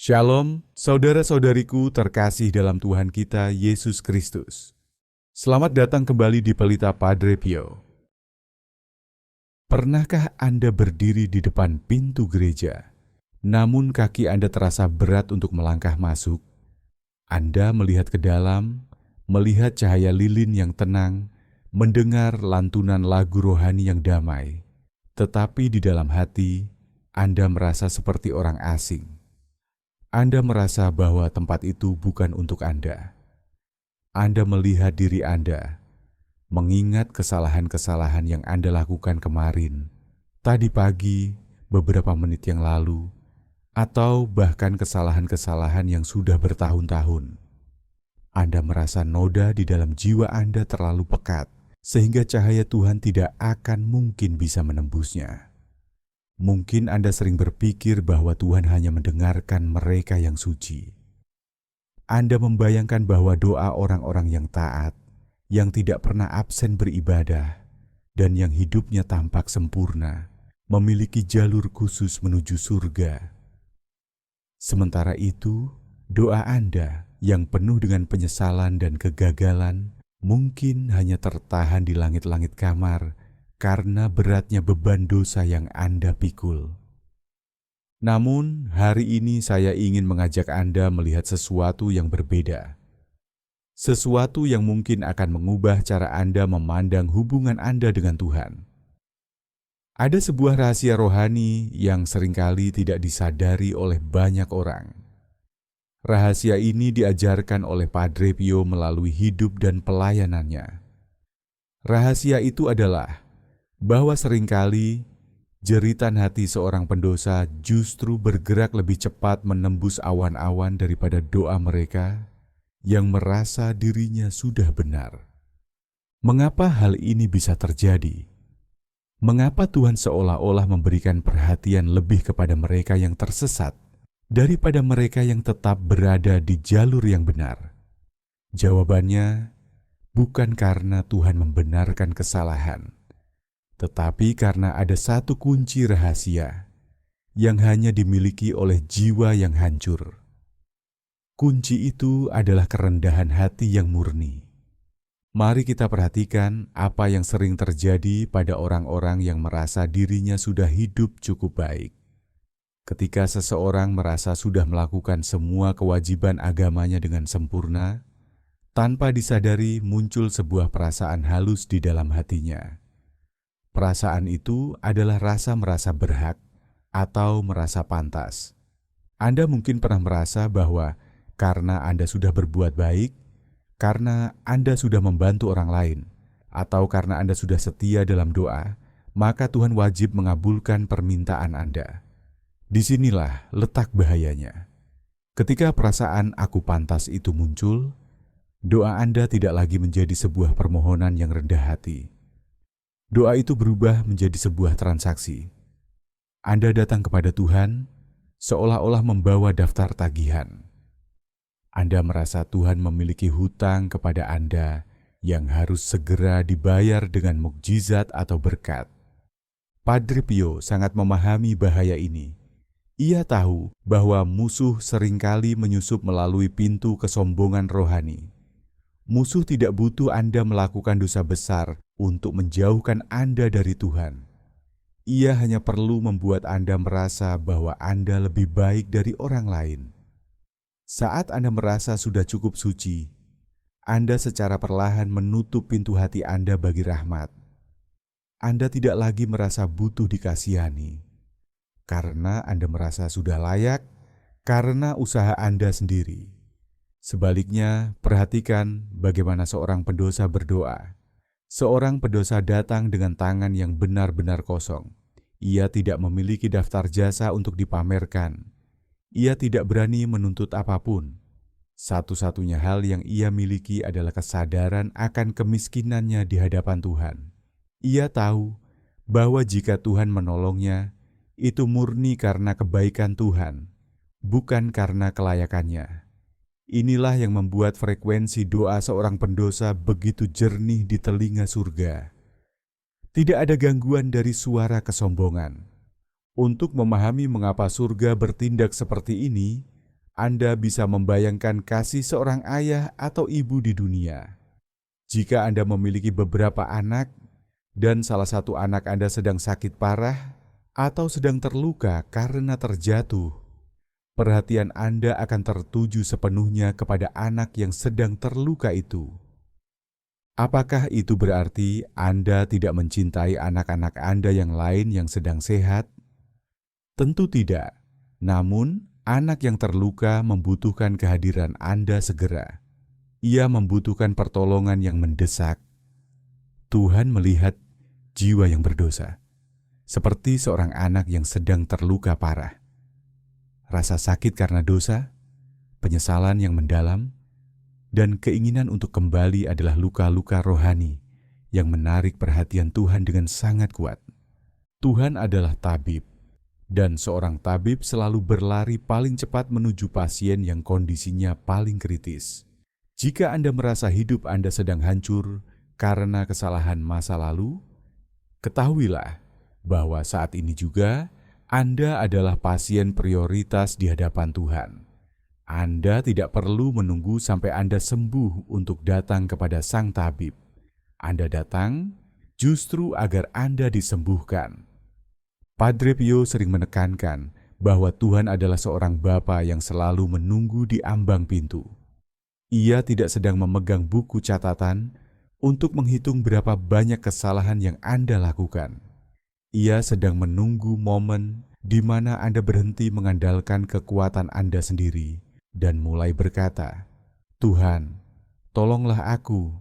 Shalom, saudara-saudariku terkasih dalam Tuhan kita Yesus Kristus. Selamat datang kembali di Pelita Padre Pio. Pernahkah Anda berdiri di depan pintu gereja, namun kaki Anda terasa berat untuk melangkah masuk? Anda melihat ke dalam, melihat cahaya lilin yang tenang, mendengar lantunan lagu rohani yang damai, tetapi di dalam hati, Anda merasa seperti orang asing. Anda merasa bahwa tempat itu bukan untuk Anda. Anda melihat diri Anda, mengingat kesalahan-kesalahan yang Anda lakukan kemarin, tadi pagi, beberapa menit yang lalu, atau bahkan kesalahan-kesalahan yang sudah bertahun-tahun. Anda merasa noda di dalam jiwa Anda terlalu pekat, sehingga cahaya Tuhan tidak akan mungkin bisa menembusnya. Mungkin Anda sering berpikir bahwa Tuhan hanya mendengarkan mereka yang suci. Anda membayangkan bahwa doa orang-orang yang taat, yang tidak pernah absen beribadah, dan yang hidupnya tampak sempurna, memiliki jalur khusus menuju surga. Sementara itu, doa Anda yang penuh dengan penyesalan dan kegagalan mungkin hanya tertahan di langit-langit kamar karena beratnya beban dosa yang Anda pikul. Namun, hari ini saya ingin mengajak Anda melihat sesuatu yang berbeda. Sesuatu yang mungkin akan mengubah cara Anda memandang hubungan Anda dengan Tuhan. Ada sebuah rahasia rohani yang seringkali tidak disadari oleh banyak orang. Rahasia ini diajarkan oleh Padre Pio melalui hidup dan pelayanannya. Rahasia itu adalah bahwa seringkali jeritan hati seorang pendosa justru bergerak lebih cepat menembus awan-awan daripada doa mereka yang merasa dirinya sudah benar. Mengapa hal ini bisa terjadi? Mengapa Tuhan seolah-olah memberikan perhatian lebih kepada mereka yang tersesat daripada mereka yang tetap berada di jalur yang benar? Jawabannya, bukan karena Tuhan membenarkan kesalahan, tetapi karena ada satu kunci rahasia yang hanya dimiliki oleh jiwa yang hancur. Kunci itu adalah kerendahan hati yang murni. Mari kita perhatikan apa yang sering terjadi pada orang-orang yang merasa dirinya sudah hidup cukup baik. Ketika seseorang merasa sudah melakukan semua kewajiban agamanya dengan sempurna, tanpa disadari muncul sebuah perasaan halus di dalam hatinya. Perasaan itu adalah rasa merasa berhak atau merasa pantas. Anda mungkin pernah merasa bahwa karena Anda sudah berbuat baik, karena Anda sudah membantu orang lain, atau karena Anda sudah setia dalam doa, maka Tuhan wajib mengabulkan permintaan Anda. Disinilah letak bahayanya. Ketika perasaan aku pantas itu muncul, doa Anda tidak lagi menjadi sebuah permohonan yang rendah hati. Doa itu berubah menjadi sebuah transaksi. Anda datang kepada Tuhan seolah-olah membawa daftar tagihan. Anda merasa Tuhan memiliki hutang kepada Anda yang harus segera dibayar dengan mukjizat atau berkat. Padre Pio sangat memahami bahaya ini. Ia tahu bahwa musuh seringkali menyusup melalui pintu kesombongan rohani. Musuh tidak butuh Anda melakukan dosa besar untuk menjauhkan Anda dari Tuhan. Ia hanya perlu membuat Anda merasa bahwa Anda lebih baik dari orang lain. Saat Anda merasa sudah cukup suci, Anda secara perlahan menutup pintu hati Anda bagi rahmat. Anda tidak lagi merasa butuh dikasihani, karena Anda merasa sudah layak, karena usaha Anda sendiri. Sebaliknya, perhatikan bagaimana seorang pendosa berdoa. Seorang pendosa datang dengan tangan yang benar-benar kosong. Ia tidak memiliki daftar jasa untuk dipamerkan. Ia tidak berani menuntut apapun. Satu-satunya hal yang ia miliki adalah kesadaran akan kemiskinannya di hadapan Tuhan. Ia tahu bahwa jika Tuhan menolongnya, itu murni karena kebaikan Tuhan, bukan karena kelayakannya. Inilah yang membuat frekuensi doa seorang pendosa begitu jernih di telinga surga. Tidak ada gangguan dari suara kesombongan. Untuk memahami mengapa surga bertindak seperti ini, Anda bisa membayangkan kasih seorang ayah atau ibu di dunia. Jika Anda memiliki beberapa anak dan salah satu anak Anda sedang sakit parah atau sedang terluka karena terjatuh, perhatian Anda akan tertuju sepenuhnya kepada anak yang sedang terluka itu. Apakah itu berarti Anda tidak mencintai anak-anak Anda yang lain yang sedang sehat? Tentu tidak. Namun, anak yang terluka membutuhkan kehadiran Anda segera. Ia membutuhkan pertolongan yang mendesak. Tuhan melihat jiwa yang berdosa, seperti seorang anak yang sedang terluka parah. Rasa sakit karena dosa, penyesalan yang mendalam, dan keinginan untuk kembali adalah luka-luka rohani yang menarik perhatian Tuhan dengan sangat kuat. Tuhan adalah tabib, dan seorang tabib selalu berlari paling cepat menuju pasien yang kondisinya paling kritis. Jika Anda merasa hidup Anda sedang hancur karena kesalahan masa lalu, ketahuilah bahwa saat ini juga Anda adalah pasien prioritas di hadapan Tuhan. Anda tidak perlu menunggu sampai Anda sembuh untuk datang kepada sang tabib. Anda datang justru agar Anda disembuhkan. Padre Pio sering menekankan bahwa Tuhan adalah seorang bapa yang selalu menunggu di ambang pintu. Ia tidak sedang memegang buku catatan untuk menghitung berapa banyak kesalahan yang Anda lakukan. Ia sedang menunggu momen di mana Anda berhenti mengandalkan kekuatan Anda sendiri dan mulai berkata, "Tuhan, tolonglah aku,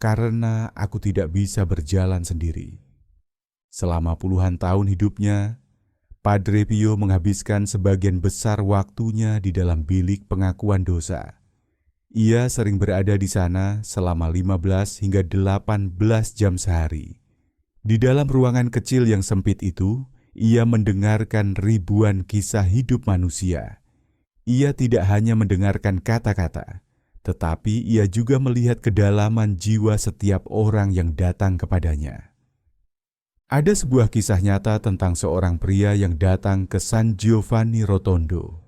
karena aku tidak bisa berjalan sendiri." Selama puluhan tahun hidupnya, Padre Pio menghabiskan sebagian besar waktunya di dalam bilik pengakuan dosa. Ia sering berada di sana selama 15 hingga 18 jam sehari. Di dalam ruangan kecil yang sempit itu, ia mendengarkan ribuan kisah hidup manusia. Ia tidak hanya mendengarkan kata-kata, tetapi ia juga melihat kedalaman jiwa setiap orang yang datang kepadanya. Ada sebuah kisah nyata tentang seorang pria yang datang ke San Giovanni Rotondo.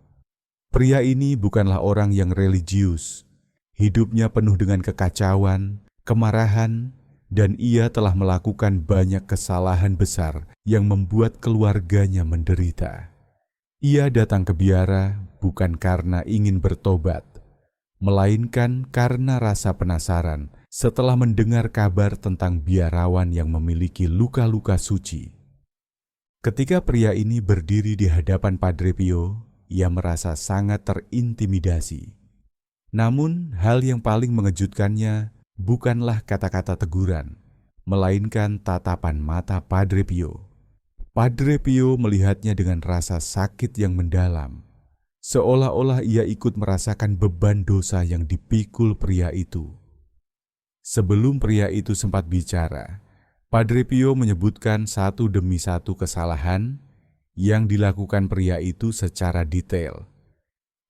Pria ini bukanlah orang yang religius. Hidupnya penuh dengan kekacauan, kemarahan, dan ia telah melakukan banyak kesalahan besar yang membuat keluarganya menderita. Ia datang ke biara bukan karena ingin bertobat, melainkan karena rasa penasaran setelah mendengar kabar tentang biarawan yang memiliki luka-luka suci. Ketika pria ini berdiri di hadapan Padre Pio, ia merasa sangat terintimidasi. Namun, hal yang paling mengejutkannya bukanlah kata-kata teguran, melainkan tatapan mata Padre Pio. Padre Pio melihatnya dengan rasa sakit yang mendalam, seolah-olah ia ikut merasakan beban dosa yang dipikul pria itu. Sebelum pria itu sempat bicara, Padre Pio menyebutkan satu demi satu kesalahan yang dilakukan pria itu secara detail.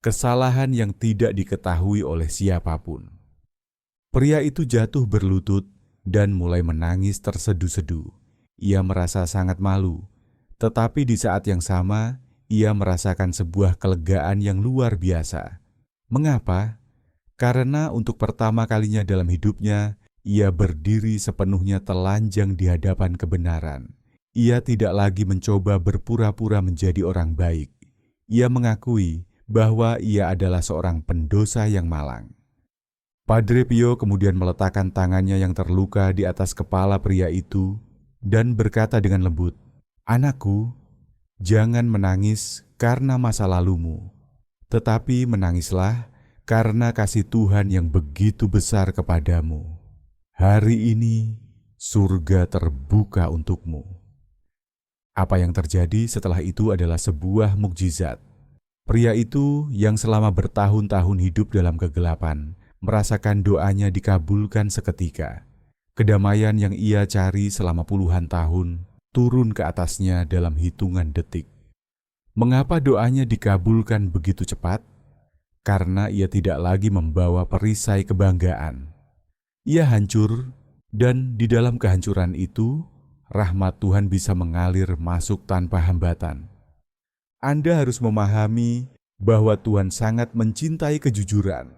Kesalahan yang tidak diketahui oleh siapapun. Pria itu jatuh berlutut dan mulai menangis tersedu-sedu. Ia merasa sangat malu, tetapi di saat yang sama, ia merasakan sebuah kelegaan yang luar biasa. Mengapa? Karena untuk pertama kalinya dalam hidupnya, ia berdiri sepenuhnya telanjang di hadapan kebenaran. Ia tidak lagi mencoba berpura-pura menjadi orang baik. Ia mengakui bahwa ia adalah seorang pendosa yang malang. Padre Pio kemudian meletakkan tangannya yang terluka di atas kepala pria itu dan berkata dengan lembut, "Anakku, jangan menangis karena masa lalumu, tetapi menangislah karena kasih Tuhan yang begitu besar kepadamu. Hari ini surga terbuka untukmu." Apa yang terjadi setelah itu adalah sebuah mukjizat. Pria itu yang selama bertahun-tahun hidup dalam kegelapan, merasakan doanya dikabulkan seketika. Kedamaian yang ia cari selama puluhan tahun turun ke atasnya dalam hitungan detik. Mengapa doanya dikabulkan begitu cepat? Karena ia tidak lagi membawa perisai kebanggaan. Ia hancur, dan di dalam kehancuran itu, rahmat Tuhan bisa mengalir masuk tanpa hambatan. Anda harus memahami bahwa Tuhan sangat mencintai kejujuran.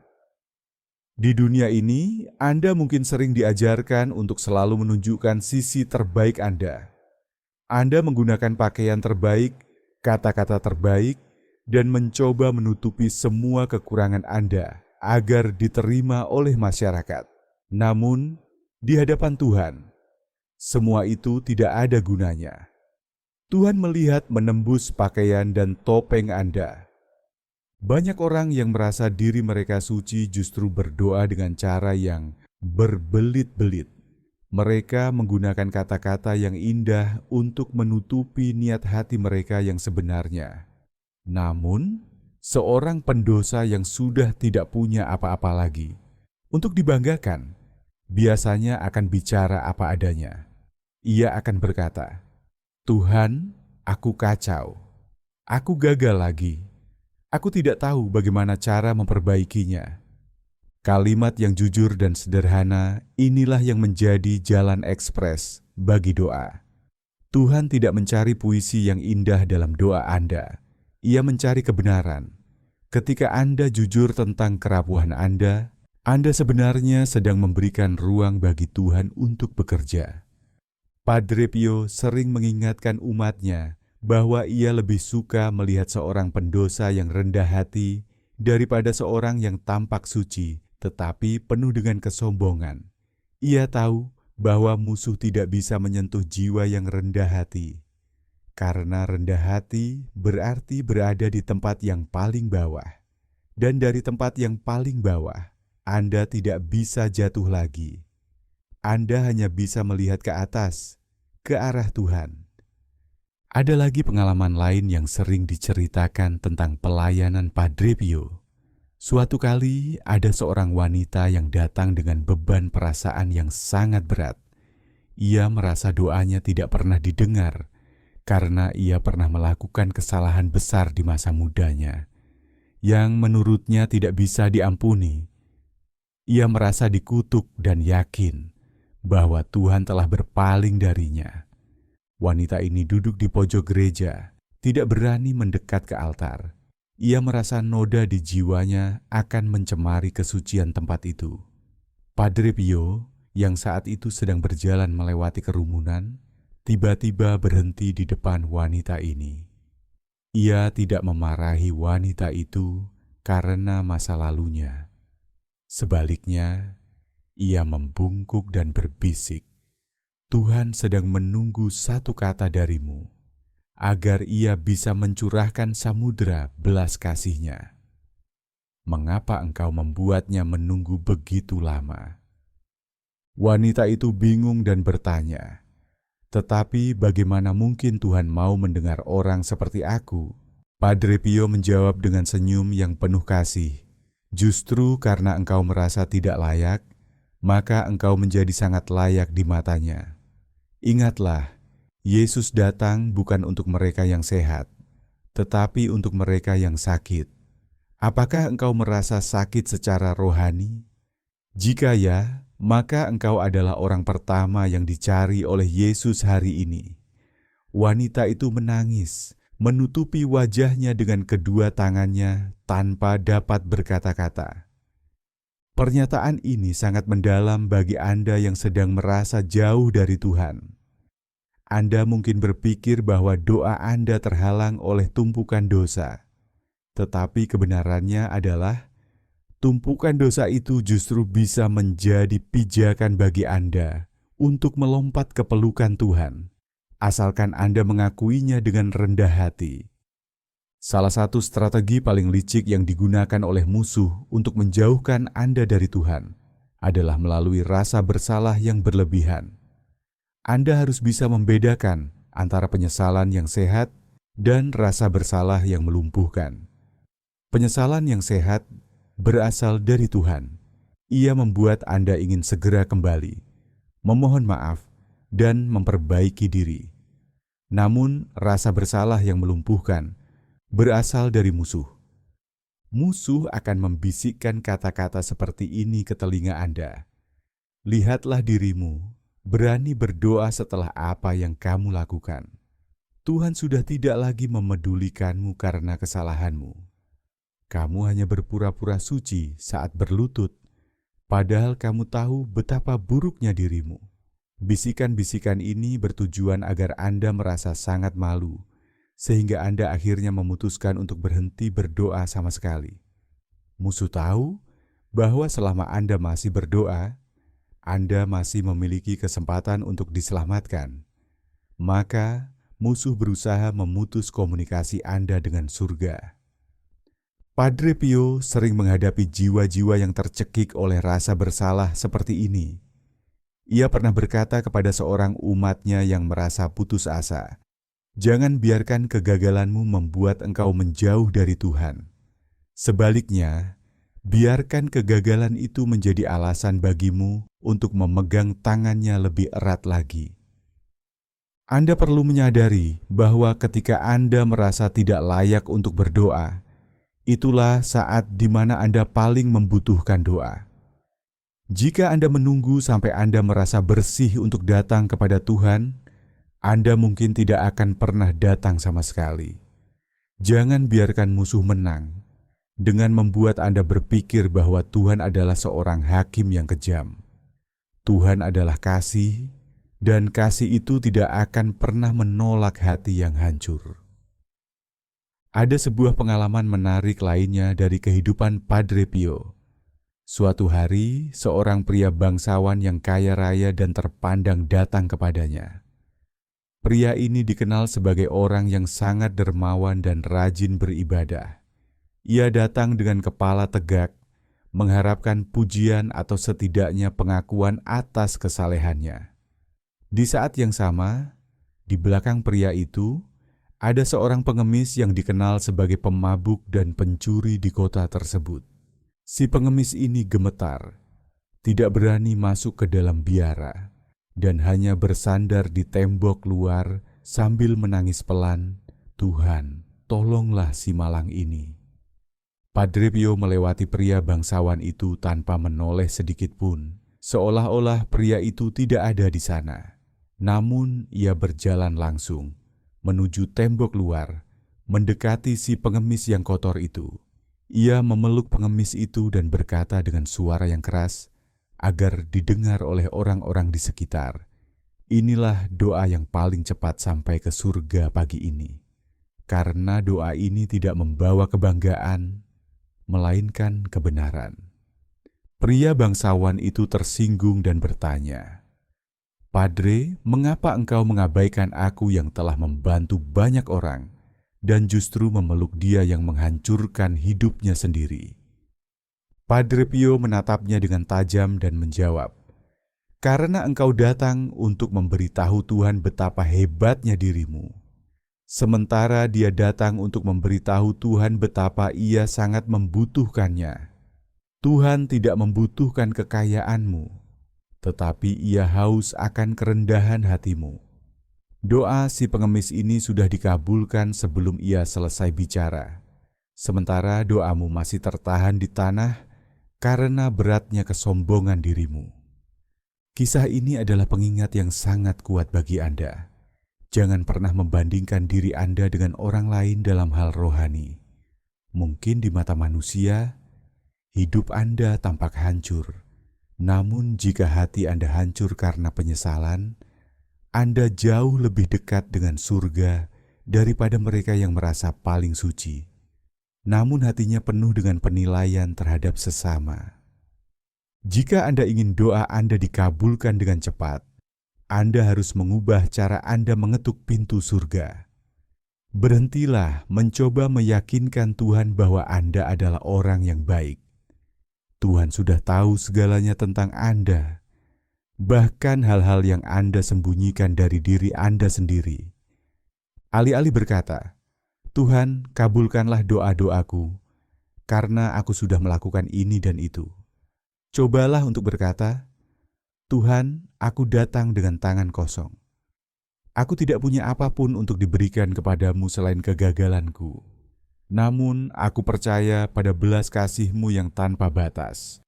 Di dunia ini, Anda mungkin sering diajarkan untuk selalu menunjukkan sisi terbaik Anda. Anda menggunakan pakaian terbaik, kata-kata terbaik, dan mencoba menutupi semua kekurangan Anda agar diterima oleh masyarakat. Namun, di hadapan Tuhan, semua itu tidak ada gunanya. Tuhan melihat menembus pakaian dan topeng Anda. Banyak orang yang merasa diri mereka suci justru berdoa dengan cara yang berbelit-belit. Mereka menggunakan kata-kata yang indah untuk menutupi niat hati mereka yang sebenarnya. Namun, seorang pendosa yang sudah tidak punya apa-apa lagi untuk dibanggakan, biasanya akan bicara apa adanya. Ia akan berkata, "Tuhan, aku kacau. Aku gagal lagi. Aku tidak tahu bagaimana cara memperbaikinya." Kalimat yang jujur dan sederhana inilah yang menjadi jalan ekspres bagi doa. Tuhan tidak mencari puisi yang indah dalam doa Anda. Ia mencari kebenaran. Ketika Anda jujur tentang kerapuhan Anda sebenarnya sedang memberikan ruang bagi Tuhan untuk bekerja. Padre Pio sering mengingatkan umatnya bahwa ia lebih suka melihat seorang pendosa yang rendah hati daripada seorang yang tampak suci tetapi penuh dengan kesombongan. Ia tahu bahwa musuh tidak bisa menyentuh jiwa yang rendah hati, karena rendah hati berarti berada di tempat yang paling bawah. Dan dari tempat yang paling bawah, Anda tidak bisa jatuh lagi. Anda hanya bisa melihat ke atas, ke arah Tuhan. Ada lagi pengalaman lain yang sering diceritakan tentang pelayanan Padre Pio. Suatu kali ada seorang wanita yang datang dengan beban perasaan yang sangat berat. Ia merasa doanya tidak pernah didengar karena ia pernah melakukan kesalahan besar di masa mudanya yang menurutnya tidak bisa diampuni. Ia merasa dikutuk dan yakin bahwa Tuhan telah berpaling darinya. Wanita ini duduk di pojok gereja, tidak berani mendekat ke altar. Ia merasa noda di jiwanya akan mencemari kesucian tempat itu. Padre Pio, yang saat itu sedang berjalan melewati kerumunan, tiba-tiba berhenti di depan wanita ini. Ia tidak memarahi wanita itu karena masa lalunya. Sebaliknya, ia membungkuk dan berbisik, "Tuhan sedang menunggu satu kata darimu, agar ia bisa mencurahkan samudera belas kasih-Nya. Mengapa engkau membuatnya menunggu begitu lama?" Wanita itu bingung dan bertanya, "Tetapi bagaimana mungkin Tuhan mau mendengar orang seperti aku?" Padre Pio menjawab dengan senyum yang penuh kasih, "Justru karena engkau merasa tidak layak, maka engkau menjadi sangat layak di mata-Nya. Ingatlah, Yesus datang bukan untuk mereka yang sehat, tetapi untuk mereka yang sakit. Apakah engkau merasa sakit secara rohani? Jika ya, maka engkau adalah orang pertama yang dicari oleh Yesus hari ini." Wanita itu menangis, menutupi wajahnya dengan kedua tangannya tanpa dapat berkata-kata. Pernyataan ini sangat mendalam bagi Anda yang sedang merasa jauh dari Tuhan. Anda mungkin berpikir bahwa doa Anda terhalang oleh tumpukan dosa. Tetapi kebenarannya adalah, tumpukan dosa itu justru bisa menjadi pijakan bagi Anda untuk melompat ke pelukan Tuhan, asalkan Anda mengakuinya dengan rendah hati. Salah satu strategi paling licik yang digunakan oleh musuh untuk menjauhkan Anda dari Tuhan adalah melalui rasa bersalah yang berlebihan. Anda harus bisa membedakan antara penyesalan yang sehat dan rasa bersalah yang melumpuhkan. Penyesalan yang sehat berasal dari Tuhan. Ia membuat Anda ingin segera kembali, memohon maaf, dan memperbaiki diri. Namun, rasa bersalah yang melumpuhkan berasal dari musuh. Musuh akan membisikkan kata-kata seperti ini ke telinga Anda. "Lihatlah dirimu, berani berdoa setelah apa yang kamu lakukan. Tuhan sudah tidak lagi memedulikanmu karena kesalahanmu. Kamu hanya berpura-pura suci saat berlutut, padahal kamu tahu betapa buruknya dirimu. Bisikan-bisikan ini bertujuan agar Anda merasa sangat malu, sehingga Anda akhirnya memutuskan untuk berhenti berdoa sama sekali. Musuh tahu bahwa selama Anda masih berdoa, Anda masih memiliki kesempatan untuk diselamatkan. Maka, musuh berusaha memutus komunikasi Anda dengan surga. Padre Pio sering menghadapi jiwa-jiwa yang tercekik oleh rasa bersalah seperti ini. Ia pernah berkata kepada seorang umatnya yang merasa putus asa, "Jangan biarkan kegagalanmu membuat engkau menjauh dari Tuhan. Sebaliknya, biarkan kegagalan itu menjadi alasan bagimu untuk memegang tangannya lebih erat lagi." Anda perlu menyadari bahwa ketika Anda merasa tidak layak untuk berdoa, itulah saat di mana Anda paling membutuhkan doa. Jika Anda menunggu sampai Anda merasa bersih untuk datang kepada Tuhan, Anda mungkin tidak akan pernah datang sama sekali. Jangan biarkan musuh menang dengan membuat Anda berpikir bahwa Tuhan adalah seorang hakim yang kejam. Tuhan adalah kasih, dan kasih itu tidak akan pernah menolak hati yang hancur. Ada sebuah pengalaman menarik lainnya dari kehidupan Padre Pio. Suatu hari, seorang pria bangsawan yang kaya raya dan terpandang datang kepadanya. Pria ini dikenal sebagai orang yang sangat dermawan dan rajin beribadah. Ia datang dengan kepala tegak, mengharapkan pujian atau setidaknya pengakuan atas kesalehannya. Di saat yang sama, di belakang pria itu, ada seorang pengemis yang dikenal sebagai pemabuk dan pencuri di kota tersebut. Si pengemis ini gemetar, tidak berani masuk ke dalam biara, dan hanya bersandar di tembok luar sambil menangis pelan, "Tuhan, tolonglah si malang ini." Padre Pio melewati pria bangsawan itu tanpa menoleh sedikit pun, seolah-olah pria itu tidak ada di sana. Namun ia berjalan langsung, menuju tembok luar, mendekati si pengemis yang kotor itu. Ia memeluk pengemis itu dan berkata dengan suara yang keras agar didengar oleh orang-orang di sekitar, "Inilah doa yang paling cepat sampai ke surga pagi ini, karena doa ini tidak membawa kebanggaan, melainkan kebenaran." Pria bangsawan itu tersinggung dan bertanya, "Padre, mengapa engkau mengabaikan aku yang telah membantu banyak orang dan justru memeluk dia yang menghancurkan hidupnya sendiri?" Padre Pio menatapnya dengan tajam dan menjawab, "Karena engkau datang untuk memberitahu Tuhan betapa hebatnya dirimu, sementara dia datang untuk memberitahu Tuhan betapa ia sangat membutuhkannya. Tuhan tidak membutuhkan kekayaanmu, tetapi ia haus akan kerendahan hatimu." Doa si pengemis ini sudah dikabulkan sebelum ia selesai bicara, sementara doamu masih tertahan di tanah karena beratnya kesombongan dirimu. Kisah ini adalah pengingat yang sangat kuat bagi Anda. Jangan pernah membandingkan diri Anda dengan orang lain dalam hal rohani. Mungkin di mata manusia, hidup Anda tampak hancur. Namun jika hati Anda hancur karena penyesalan, Anda jauh lebih dekat dengan surga daripada mereka yang merasa paling suci, namun hatinya penuh dengan penilaian terhadap sesama. Jika Anda ingin doa Anda dikabulkan dengan cepat, Anda harus mengubah cara Anda mengetuk pintu surga. Berhentilah mencoba meyakinkan Tuhan bahwa Anda adalah orang yang baik. Tuhan sudah tahu segalanya tentang Anda, bahkan hal-hal yang Anda sembunyikan dari diri Anda sendiri. Alih-alih berkata, "Tuhan, kabulkanlah doa-doaku, karena aku sudah melakukan ini dan itu." Cobalah untuk berkata, "Tuhan, aku datang dengan tangan kosong. Aku tidak punya apapun untuk diberikan kepadamu selain kegagalanku. Namun aku percaya pada belas kasih-Mu yang tanpa batas."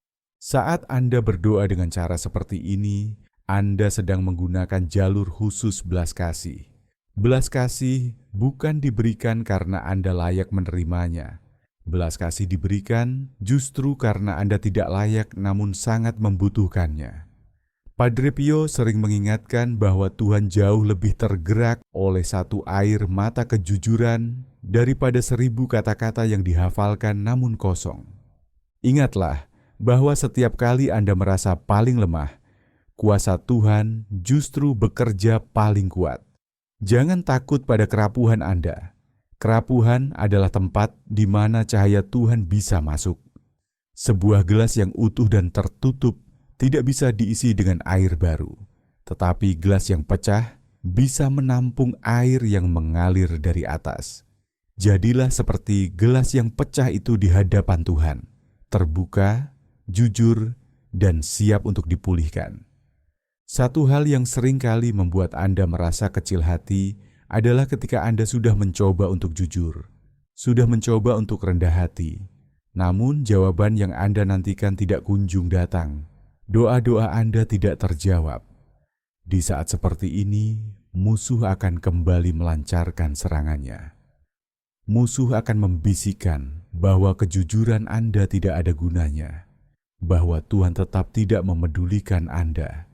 Saat Anda berdoa dengan cara seperti ini, Anda sedang menggunakan jalur khusus belas kasih. Belas kasih bukan diberikan karena Anda layak menerimanya, Belas kasih diberikan justru karena Anda tidak layak namun sangat membutuhkannya. Padre Pio sering mengingatkan bahwa Tuhan jauh lebih tergerak oleh satu air mata kejujuran daripada 1000 kata-kata yang dihafalkan namun kosong. Ingatlah bahwa setiap kali Anda merasa paling lemah, kuasa Tuhan justru bekerja paling kuat. Jangan takut pada kerapuhan Anda. Kerapuhan adalah tempat di mana cahaya Tuhan bisa masuk. Sebuah gelas yang utuh dan tertutup tidak bisa diisi dengan air baru, tetapi gelas yang pecah bisa menampung air yang mengalir dari atas. Jadilah seperti gelas yang pecah itu di hadapan Tuhan, terbuka, jujur, dan siap untuk dipulihkan. Satu hal yang sering kali membuat Anda merasa kecil hati adalah ketika Anda sudah mencoba untuk jujur, sudah mencoba untuk rendah hati, namun jawaban yang Anda nantikan tidak kunjung datang. Doa-doa Anda tidak terjawab. Di saat seperti ini, musuh akan kembali melancarkan serangannya. Musuh akan membisikkan bahwa kejujuran Anda tidak ada gunanya, bahwa Tuhan tetap tidak memedulikan Anda,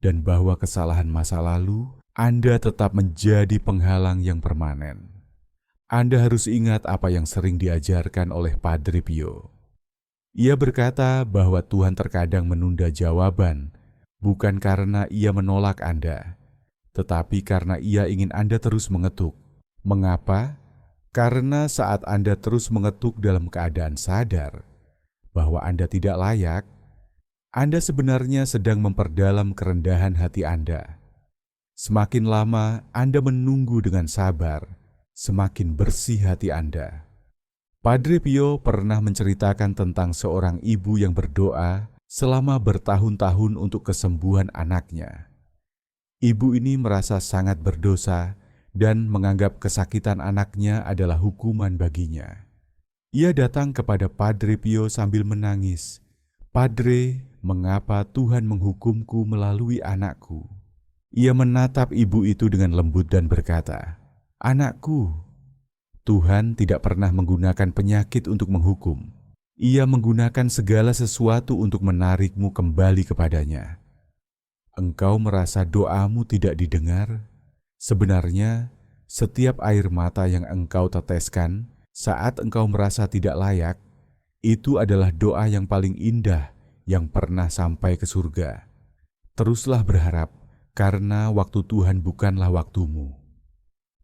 dan bahwa kesalahan masa lalu Anda tetap menjadi penghalang yang permanen. Anda harus ingat apa yang sering diajarkan oleh Padre Pio. Ia berkata bahwa Tuhan terkadang menunda jawaban, bukan karena Ia menolak Anda, tetapi karena Ia ingin Anda terus mengetuk. Mengapa? Karena saat Anda terus mengetuk dalam keadaan sadar bahwa Anda tidak layak, Anda sebenarnya sedang memperdalam kerendahan hati Anda. Semakin lama Anda menunggu dengan sabar, semakin bersih hati Anda. Padre Pio pernah menceritakan tentang seorang ibu yang berdoa selama bertahun-tahun untuk kesembuhan anaknya. Ibu ini merasa sangat berdosa dan menganggap kesakitan anaknya adalah hukuman baginya. Ia datang kepada Padre Pio sambil menangis. "Padre, mengapa Tuhan menghukumku melalui anakku?" Ia menatap ibu itu dengan lembut dan berkata, "Anakku, Tuhan tidak pernah menggunakan penyakit untuk menghukum. Ia menggunakan segala sesuatu untuk menarikmu kembali kepadanya. Engkau merasa doamu tidak didengar? Sebenarnya, setiap air mata yang engkau teteskan saat engkau merasa tidak layak, itu adalah doa yang paling indah yang pernah sampai ke surga. Teruslah berharap, karena waktu Tuhan bukanlah waktumu."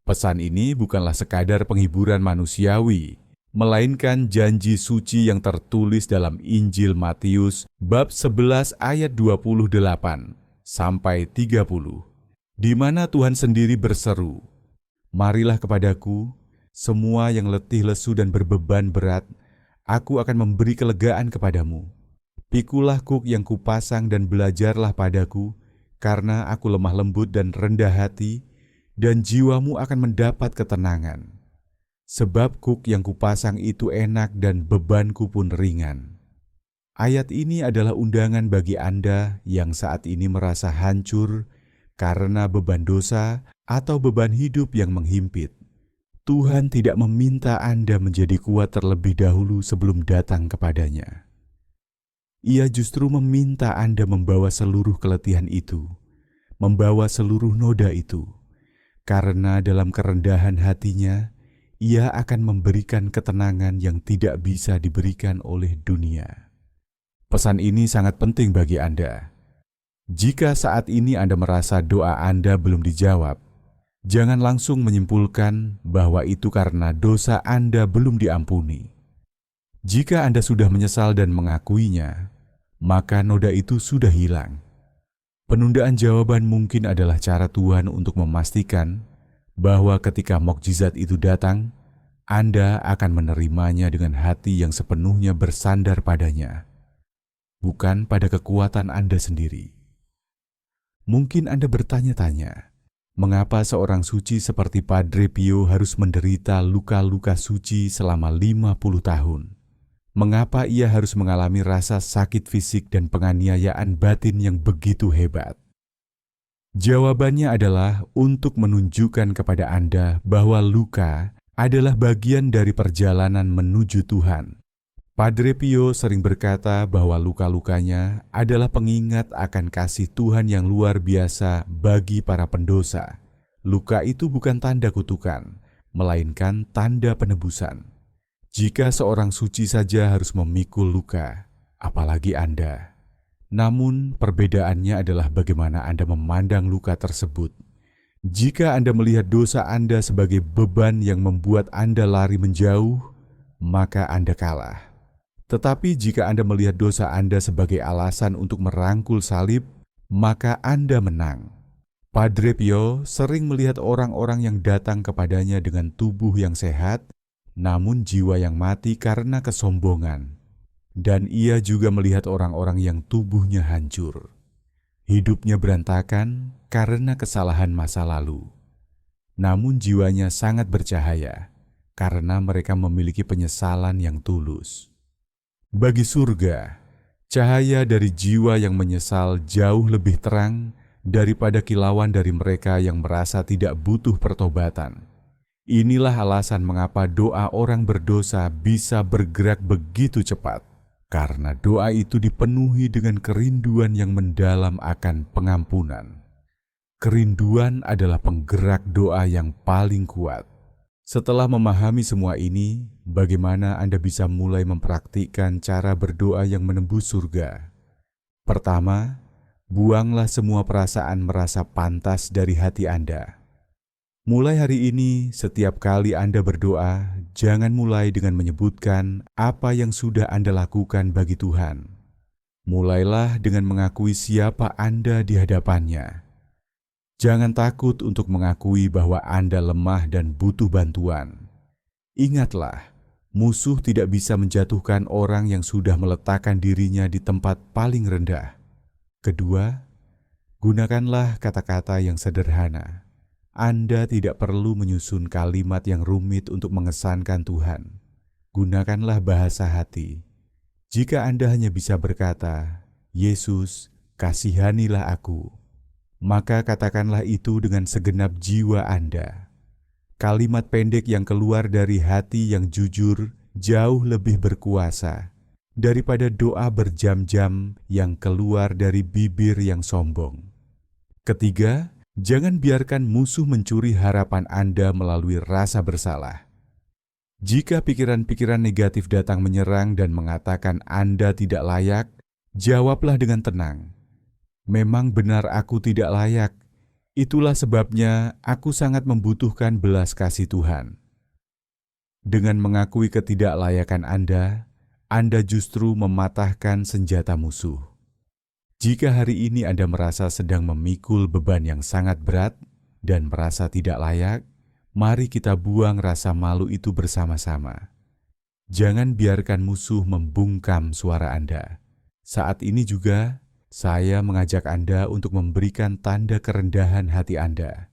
Pesan ini bukanlah sekadar penghiburan manusiawi, melainkan janji suci yang tertulis dalam Injil Matius bab 11 ayat 28 sampai 30, di mana Tuhan sendiri berseru, "Marilah kepadaku, semua yang letih lesu dan berbeban berat, aku akan memberi kelegaan kepadamu. Pikulah kuk yang kupasang dan belajarlah padaku, karena aku lemah lembut dan rendah hati, dan jiwamu akan mendapat ketenangan. Sebab kuk yang kupasang itu enak dan bebanku pun ringan." Ayat ini adalah undangan bagi Anda yang saat ini merasa hancur karena beban dosa atau beban hidup yang menghimpit. Tuhan tidak meminta Anda menjadi kuat terlebih dahulu sebelum datang kepadanya. Ia justru meminta Anda membawa seluruh keletihan itu, membawa seluruh noda itu. Karena dalam kerendahan hatinya, Ia akan memberikan ketenangan yang tidak bisa diberikan oleh dunia. Pesan ini sangat penting bagi Anda. Jika saat ini Anda merasa doa Anda belum dijawab, jangan langsung menyimpulkan bahwa itu karena dosa Anda belum diampuni. Jika Anda sudah menyesal dan mengakuinya, maka noda itu sudah hilang. Penundaan jawaban mungkin adalah cara Tuhan untuk memastikan bahwa ketika mukjizat itu datang, Anda akan menerimanya dengan hati yang sepenuhnya bersandar padanya, bukan pada kekuatan Anda sendiri. Mungkin Anda bertanya-tanya, mengapa seorang suci seperti Padre Pio harus menderita luka-luka suci selama 50 tahun? Mengapa ia harus mengalami rasa sakit fisik dan penganiayaan batin yang begitu hebat? Jawabannya adalah untuk menunjukkan kepada Anda bahwa luka adalah bagian dari perjalanan menuju Tuhan. Padre Pio sering berkata bahwa luka-lukanya adalah pengingat akan kasih Tuhan yang luar biasa bagi para pendosa. Luka itu bukan tanda kutukan, melainkan tanda penebusan. Jika seorang suci saja harus memikul luka, apalagi Anda. Namun perbedaannya adalah bagaimana Anda memandang luka tersebut. Jika Anda melihat dosa Anda sebagai beban yang membuat Anda lari menjauh, maka Anda kalah. Tetapi jika Anda melihat dosa Anda sebagai alasan untuk merangkul salib, maka Anda menang. Padre Pio sering melihat orang-orang yang datang kepadanya dengan tubuh yang sehat, namun jiwa yang mati karena kesombongan. Dan ia juga melihat orang-orang yang tubuhnya hancur. Hidupnya berantakan karena kesalahan masa lalu. Namun jiwanya sangat bercahaya karena mereka memiliki penyesalan yang tulus. Bagi surga, cahaya dari jiwa yang menyesal jauh lebih terang daripada kilauan dari mereka yang merasa tidak butuh pertobatan. Inilah alasan mengapa doa orang berdosa bisa bergerak begitu cepat. Karena doa itu dipenuhi dengan kerinduan yang mendalam akan pengampunan. Kerinduan adalah penggerak doa yang paling kuat. Setelah memahami semua ini, bagaimana Anda bisa mulai mempraktikkan cara berdoa yang menembus surga? Pertama, buanglah semua perasaan merasa pantas dari hati Anda. Mulai hari ini, setiap kali Anda berdoa, jangan mulai dengan menyebutkan apa yang sudah Anda lakukan bagi Tuhan. Mulailah dengan mengakui siapa Anda di hadapannya. Jangan takut untuk mengakui bahwa Anda lemah dan butuh bantuan. Ingatlah, musuh tidak bisa menjatuhkan orang yang sudah meletakkan dirinya di tempat paling rendah. Kedua, gunakanlah kata-kata yang sederhana. Anda tidak perlu menyusun kalimat yang rumit untuk mengesankan Tuhan. Gunakanlah bahasa hati. Jika Anda hanya bisa berkata, "Yesus, kasihanilah aku," maka katakanlah itu dengan segenap jiwa Anda. Kalimat pendek yang keluar dari hati yang jujur jauh lebih berkuasa daripada doa berjam-jam yang keluar dari bibir yang sombong. Ketiga, jangan biarkan musuh mencuri harapan Anda melalui rasa bersalah. Jika pikiran-pikiran negatif datang menyerang dan mengatakan Anda tidak layak, jawablah dengan tenang. Memang benar aku tidak layak. Itulah sebabnya aku sangat membutuhkan belas kasih Tuhan. Dengan mengakui ketidaklayakan Anda justru mematahkan senjata musuh. Jika hari ini Anda merasa sedang memikul beban yang sangat berat dan merasa tidak layak, mari kita buang rasa malu itu bersama-sama. Jangan biarkan musuh membungkam suara Anda. Saat ini juga, saya mengajak Anda untuk memberikan tanda kerendahan hati Anda.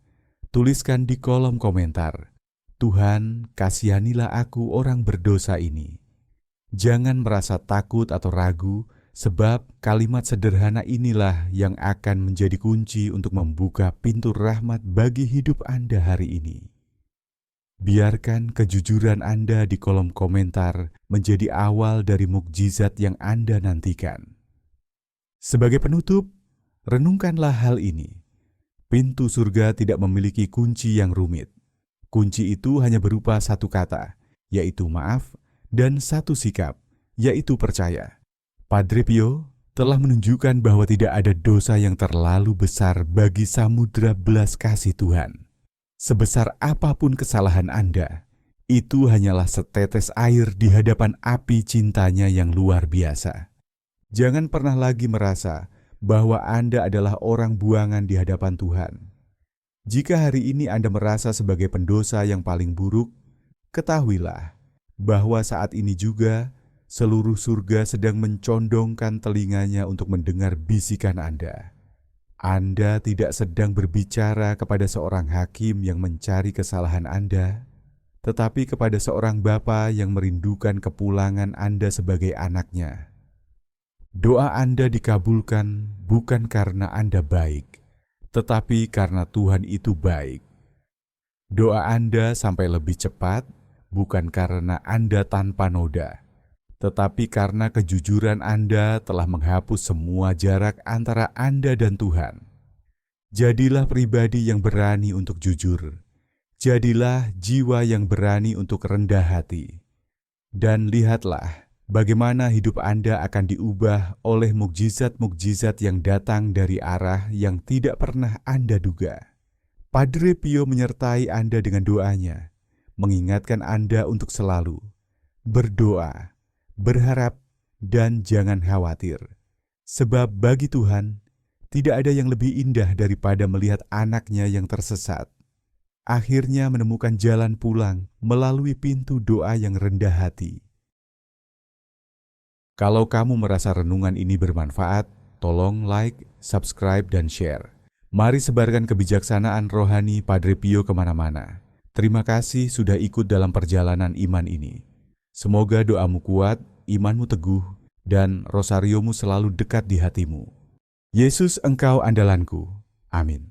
Tuliskan di kolom komentar, "Tuhan, kasihanilah aku orang berdosa ini." Jangan merasa takut atau ragu, sebab kalimat sederhana inilah yang akan menjadi kunci untuk membuka pintu rahmat bagi hidup Anda hari ini. Biarkan kejujuran Anda di kolom komentar menjadi awal dari mukjizat yang Anda nantikan. Sebagai penutup, renungkanlah hal ini. Pintu surga tidak memiliki kunci yang rumit. Kunci itu hanya berupa satu kata, yaitu maaf, dan satu sikap, yaitu percaya. Padre Pio telah menunjukkan bahwa tidak ada dosa yang terlalu besar bagi samudera belas kasih Tuhan. Sebesar apapun kesalahan Anda, itu hanyalah setetes air di hadapan api cintanya yang luar biasa. Jangan pernah lagi merasa bahwa Anda adalah orang buangan di hadapan Tuhan. Jika hari ini Anda merasa sebagai pendosa yang paling buruk, ketahuilah bahwa saat ini juga seluruh surga sedang mencondongkan telinganya untuk mendengar bisikan Anda. Anda tidak sedang berbicara kepada seorang hakim yang mencari kesalahan Anda, tetapi kepada seorang bapa yang merindukan kepulangan Anda sebagai anaknya. Doa Anda dikabulkan bukan karena Anda baik, tetapi karena Tuhan itu baik. Doa Anda sampai lebih cepat bukan karena Anda tanpa noda, tetapi karena kejujuran Anda telah menghapus semua jarak antara Anda dan Tuhan. Jadilah pribadi yang berani untuk jujur. Jadilah jiwa yang berani untuk rendah hati. Dan lihatlah bagaimana hidup Anda akan diubah oleh mukjizat-mukjizat yang datang dari arah yang tidak pernah Anda duga. Padre Pio menyertai Anda dengan doanya, mengingatkan Anda untuk selalu berdoa, berharap, dan jangan khawatir. Sebab bagi Tuhan, tidak ada yang lebih indah daripada melihat anaknya yang tersesat akhirnya menemukan jalan pulang melalui pintu doa yang rendah hati. Kalau kamu merasa renungan ini bermanfaat, tolong like, subscribe, dan share. Mari sebarkan kebijaksanaan rohani Padre Pio kemana-mana. Terima kasih sudah ikut dalam perjalanan iman ini. Semoga doamu kuat, imanmu teguh, dan rosariomu selalu dekat di hatimu. Yesus engkau andalanku. Amin.